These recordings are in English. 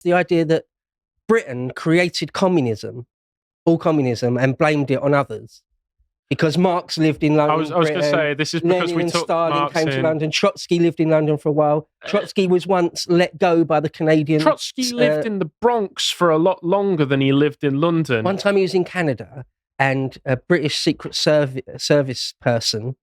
The idea that Britain created communism, all communism, and blamed it on others. Because Marx lived in London. I was going to say, this is because Lenin we and took Stalin Marx came in. to London. Trotsky lived in London for a while. Trotsky was once let go by the Canadians. Trotsky lived in the Bronx for a lot longer than he lived in London. One time he was in Canada, and a British Secret Service person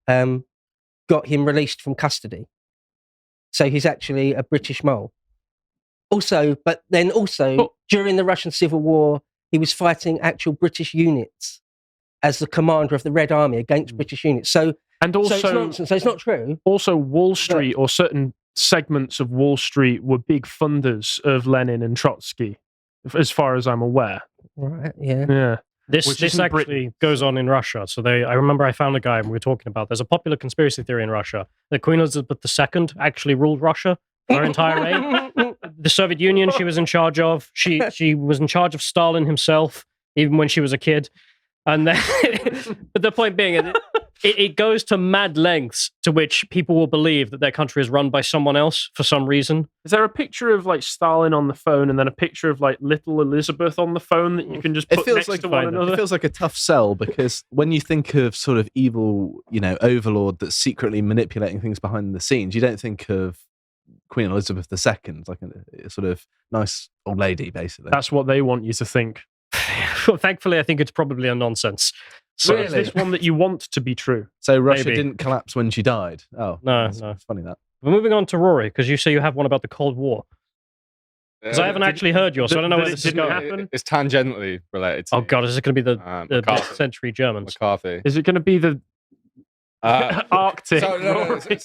got him released from custody. So he's actually a British mole. Also, during the Russian Civil War, he was fighting actual British units as the commander of the Red Army against British units. So it's nonsense. So it's not true. Also, Wall Street or certain segments of Wall Street were big funders of Lenin and Trotsky, as far as I'm aware. Right, yeah. Yeah. This actually goes on in Russia. So I remember I found a guy and we were talking about, there's a popular conspiracy theory in Russia that Queen Elizabeth II actually ruled Russia for her entire reign. The Soviet Union she was in charge of. She was in charge of Stalin himself, even when she was a kid. And then, but the point being, it goes to mad lengths to which people will believe that their country is run by someone else for some reason. Is there a picture of like Stalin on the phone and then a picture of like little Elizabeth on the phone that you can just put next to one another? It feels like a tough sell, because when you think of sort of evil, overlord that's secretly manipulating things behind the scenes, you don't think of Queen Elizabeth II, like a sort of nice old lady, basically. That's what they want you to think. Well, thankfully, I think it's probably a nonsense. So really? Is this one that you want to be true? So Russia didn't collapse when she died? Oh, no. It's funny that. We're moving on to Rory, because you say you have one about the Cold War. Because I haven't actually heard yours, so I don't know where this is going. Happen. It's tangentially related to... Oh, God, is it going to be the mid-century Germans? McCarthy. Is it going to be the Arctic?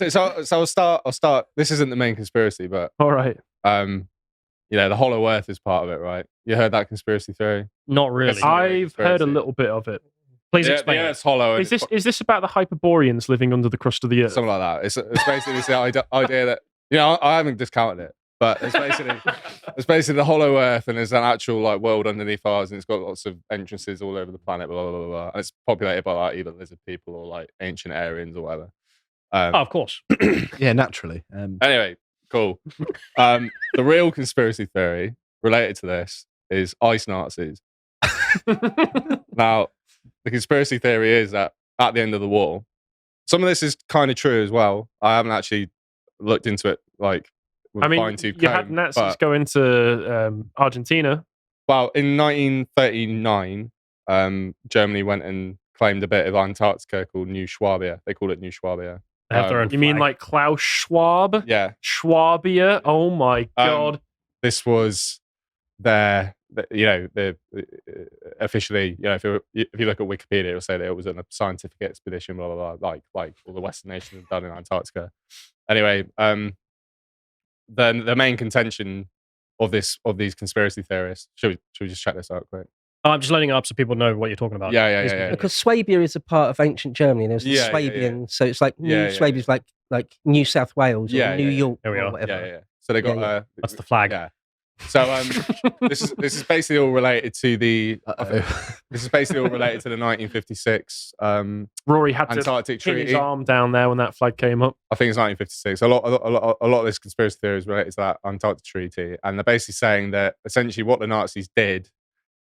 So I'll start. This isn't the main conspiracy, but... All right. The Hollow Earth is part of it, right? You heard that conspiracy theory? Not really. I've heard a little bit of it. Please explain. The Earth's hollow. Is this about the Hyperboreans living under the crust of the Earth? Something like that. It's basically this idea that I haven't discounted it, but it's basically the Hollow Earth, and there's an actual world underneath ours, and it's got lots of entrances all over the planet, blah blah blah blah, and it's populated by either lizard people or ancient Aryans or whatever. Of course. Yeah, naturally. Anyway. Cool. The real conspiracy theory related to this is ice Nazis. Now, the conspiracy theory is that at the end of the war, some of this is kind of true as well. I haven't actually looked into it with fine-tooth comb. You had Nazis go into Argentina. Well, in 1939, Germany went and claimed a bit of Antarctica called New Swabia. They call it New Swabia. You mean like Klaus Schwab? Yeah. Schwabia? Oh my God. This was officially, if you look at Wikipedia, it'll say that it was a scientific expedition, blah, blah, blah, like all the Western nations have done in Antarctica. Anyway, the main contention of these conspiracy theorists, should we just check this out quick? I'm just loading it up so people know what you're talking about. Yeah. Because Swabia is a part of ancient Germany. There's the Swabian, so it's like Swabia is like New South Wales or New York or whatever. Yeah. So they got that's the flag. Yeah. So this is basically all related to the 1956 Rory had Antarctic to pin Treaty. his arm down there when that flag came up. I think it's 1956. A lot of this conspiracy theory is related to that Antarctic Treaty, and they're basically saying that essentially what the Nazis did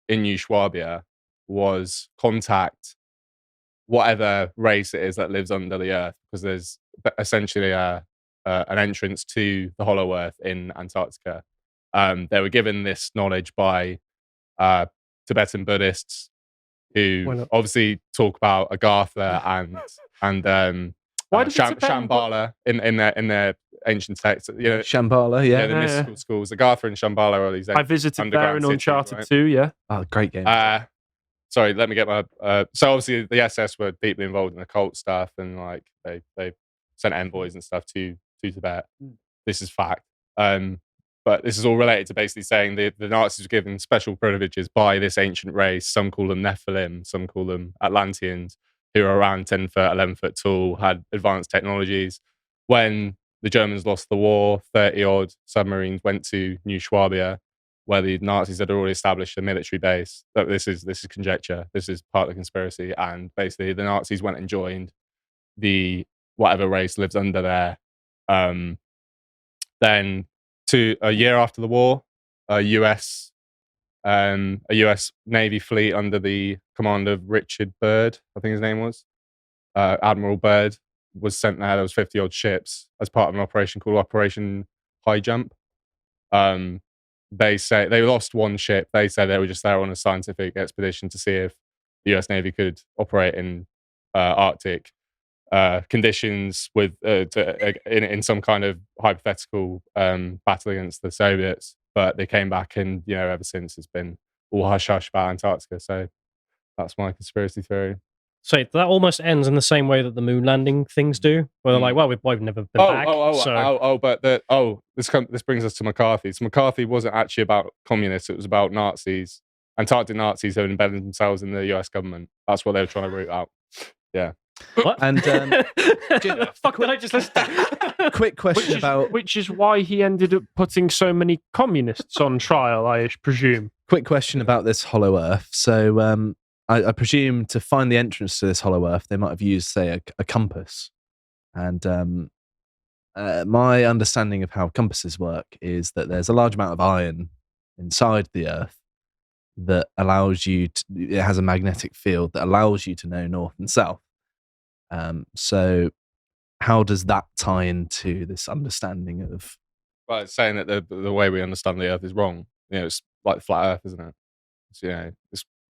in New Swabia was contact whatever race it is that lives under the earth, because there's essentially an entrance to the Hollow Earth in Antarctica. They were given this knowledge by Tibetan Buddhists who obviously talk about Agartha and Shambhala in their ancient texts. Shambhala, the mystical schools. Agartha and Shambhala are these. I visited there in Uncharted 2, yeah. Oh, great game. Sorry, let me get my. So obviously the SS were deeply involved in occult stuff, and they sent envoys and stuff to Tibet. This is fact. But this is all related to basically saying the Nazis were given special privileges by this ancient race. Some call them Nephilim, some call them Atlanteans, who are around 10 foot, 11 foot tall, had advanced technologies. When the Germans lost the war, 30-odd submarines went to New Swabia, where the Nazis had already established a military base. This is conjecture. This is part of the conspiracy. And basically the Nazis went and joined the whatever race lives under there. Then a year after the war, a US Navy fleet under the command of Richard Byrd, I think his name was. Admiral Byrd was sent there. There was 50 odd ships as part of an operation called Operation Highjump. They say they lost one ship. They said they were just there on a scientific expedition to see if the US Navy could operate in Arctic conditions with in some kind of hypothetical battle against the Soviets. But they came back, and ever since it's been all hush hush about Antarctica. So that's my conspiracy theory. So that almost ends in the same way that the moon landing things do, where they're like, "Well, we've never been back." This brings us to McCarthy. So McCarthy wasn't actually about communists; it was about Nazis, Antarctic Nazis who had embedded themselves in the US government. That's what they were trying to root out. Yeah. What? And fuck did I just listen to? quick question about which is why he ended up putting so many communists on trial, I presume. Quick question about this hollow Earth. So I presume to find the entrance to this hollow Earth, they might have used, say, a compass. And my understanding of how compasses work is that there's a large amount of iron inside the Earth that allows you to, it has a magnetic field that allows you to know north and south. So how does that tie into this understanding of... Well, it's saying that the way we understand the Earth is wrong. It's like flat Earth, isn't it? So,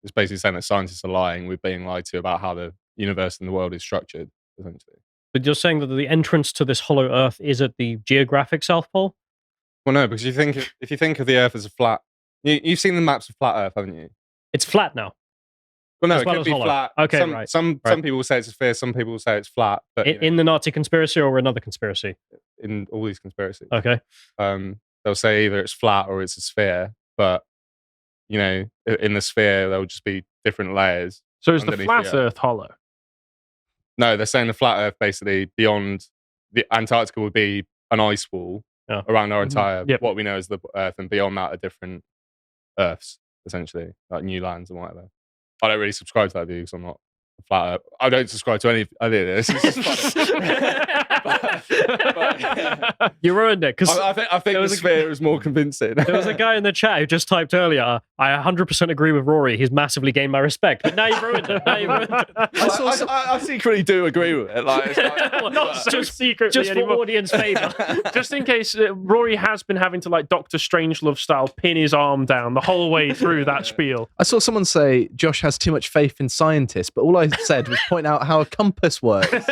it's basically saying that scientists are lying. We're being lied to about how the universe and the world is structured, essentially. But you're saying that the entrance to this hollow Earth is at the geographic South Pole? Well, no, because if you think of the Earth as a flat... You've seen the maps of flat Earth, haven't you? It's flat now. Well, no, As it well could as be hollow. flat. Okay, some, right. Some people will say it's a sphere, some people will say it's flat. But In the Nazi conspiracy or another conspiracy? in all these conspiracies. Okay. They'll say either it's flat or it's a sphere, but in the sphere there'll just be different layers. So is the underneath flat the Earth hollow? No, they're saying the flat Earth basically beyond the Antarctica would be an ice wall around our entire what we know as the Earth, and beyond that are different Earths, essentially, like new lands and whatever. I don't really subscribe to that view because I'm not a flat Earth. I don't subscribe to any idea. This is just funny. but, You ruined it because I think the sphere is more convincing. there was a guy in the chat who just typed earlier, I 100% agree with Rory. He's massively gained my respect. But now you've ruined it. I secretly do agree with it. Like, Not so secretly Just for anymore. audience favour. Just in case, Rory has been having to, like Doctor Strangelove style, pin his arm down the whole way through that spiel. I saw someone say Josh has too much faith in scientists, but all I said was point out how a compass works.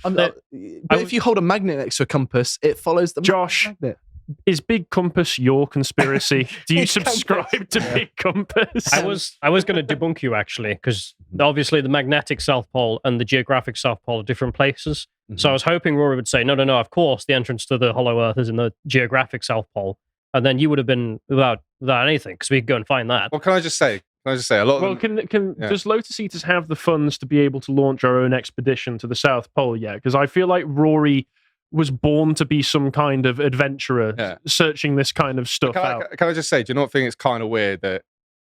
But if you hold a magnet next to a compass, it follows the Josh, magnet. is Big Compass your conspiracy? Do you Big subscribe Compass. to Big Compass? I was going to debunk you actually, because obviously the magnetic South Pole and the geographic South Pole are different places. So I was hoping Rory would say, no, of course the entrance to the hollow Earth is in the geographic South Pole, and then you would have been without anything, because we could go and find that. Well, can I just say a lot of them, Does Lotus Eaters have the funds to be able to launch our own expedition to the South Pole yet? Because I feel like Rory was born to be some kind of adventurer searching this kind of stuff out. Can I just say, do you not think it's kind of weird that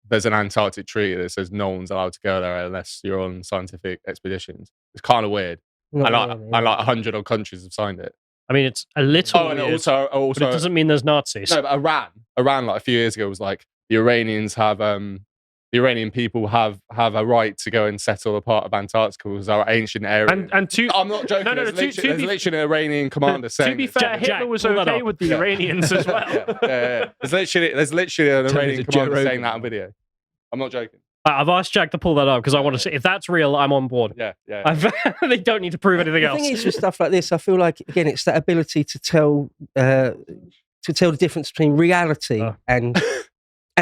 there's an Antarctic treaty that says no one's allowed to go there unless you're on scientific expeditions? It's kind of weird. Not And really, like 100 odd countries have signed it. I mean, it's a little And weird, also, but it doesn't mean there's Nazis. no, but Iran like a few years ago was like the Iranians have the Iranian people have a right to go and settle a part of Antarctica because our ancient area. And to, I'm not joking. No, There's literally an Iranian commander saying. to be this. fair, Hitler Jack, was pull that okay up. with the Iranians as well. Yeah. There's literally an Turn Iranian into Joe commander saying Rogan. that on video. I'm not joking. I've asked Jack to pull that up because I want to see if that's real. I'm on board. Yeah. They don't need to prove anything The else. thing is with stuff like this, I feel like again it's that ability to tell the difference between reality and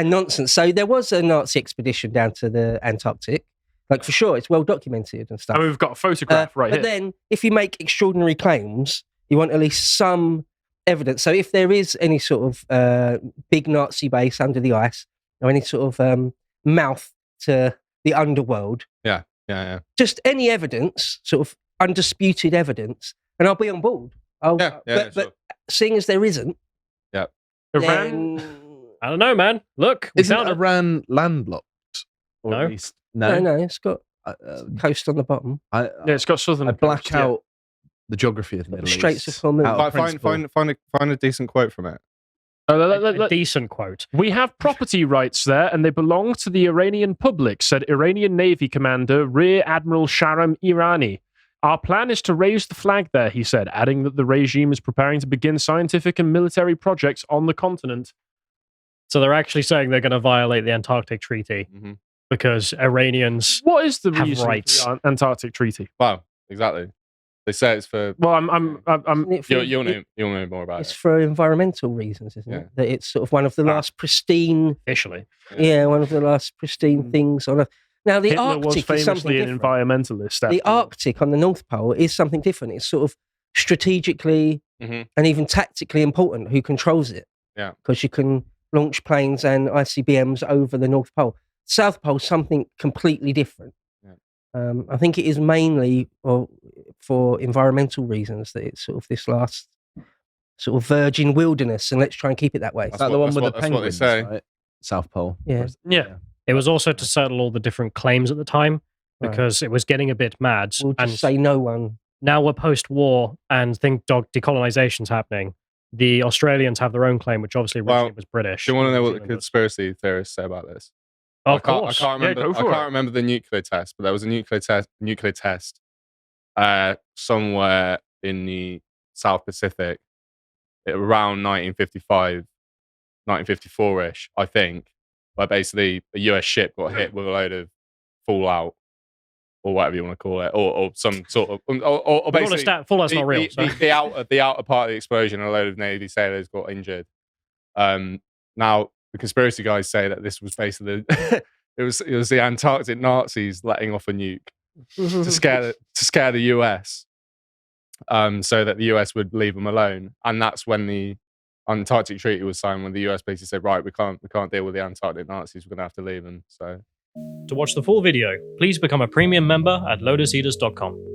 nonsense. So there was a Nazi expedition down to the Antarctic, like for sure, it's well documented and stuff. And we've got a photograph right but here. then, if you make extraordinary claims, you want at least some evidence. So if there is any sort of big Nazi base under the ice, or any sort of mouth to the underworld, Yeah. just any evidence, sort of undisputed evidence, and I'll be on board. But seeing as there isn't, Iran, then... I don't know, man. Look, we Isn't found it. Iran landlocked? Or No. at least, No, no. it's got coast on the bottom. I it's got southern. I black coast, yeah. out the geography of the Middle Straits East. of Hormuz. out of Find principle. a decent quote from it. A decent quote. We have property rights there, and they belong to the Iranian public, said Iranian Navy Commander Rear Admiral Sharam Irani. Our plan is to raise the flag there, he said, adding that the regime is preparing to begin scientific and military projects on the continent. So they're actually saying they're going to violate the Antarctic Treaty because Iranians What is the have reason rights. for the Antarctic Treaty? Wow, exactly. They say it's for. Well, I'm Isn't it for- You'll know more about It's it. for environmental reasons, isn't it? That it's sort of one of the last pristine, officially. one of the last pristine things on Earth. Now, the Hitler was Arctic is something famously an different. environmentalist. The Arctic on the North Pole is something different. It's sort of strategically and even tactically important who controls it. Yeah. Because you can launch planes and ICBMs over the North Pole. South Pole, something completely different. I think it is mainly for environmental reasons that it's sort of this last sort of virgin wilderness, and let's try and keep it that way. Is that the one with the that's what they penguins, say. right? South Pole. Yeah. Yeah. It was also to settle all the different claims at the time because it was getting a bit mad. We'll just And say no one. now we're post-war and think decolonization's happening. The Australians have their own claim, which obviously originally was British. Do you want to know what New the Zealand was. conspiracy theorists say about this? Oh, I of can't, course. I can't remember. Yeah, go I for can't it. remember the nuclear test, but there was a nuclear test somewhere in the South Pacific around 1955, 1954-ish, I think, where basically a US ship got hit with a load of fallout or whatever you want to call it, or some sort of, or basically Fallout's not real. So. the outer part of the explosion, a load of Navy sailors got injured. Now the conspiracy guys say that this was basically it was the Antarctic Nazis letting off a nuke to scare the US, so that the US would leave them alone, and that's when the Antarctic Treaty was signed. When the US basically said, right, we can't deal with the Antarctic Nazis, we're going to have to leave them. So. To watch the full video, please become a premium member at lotuseaters.com.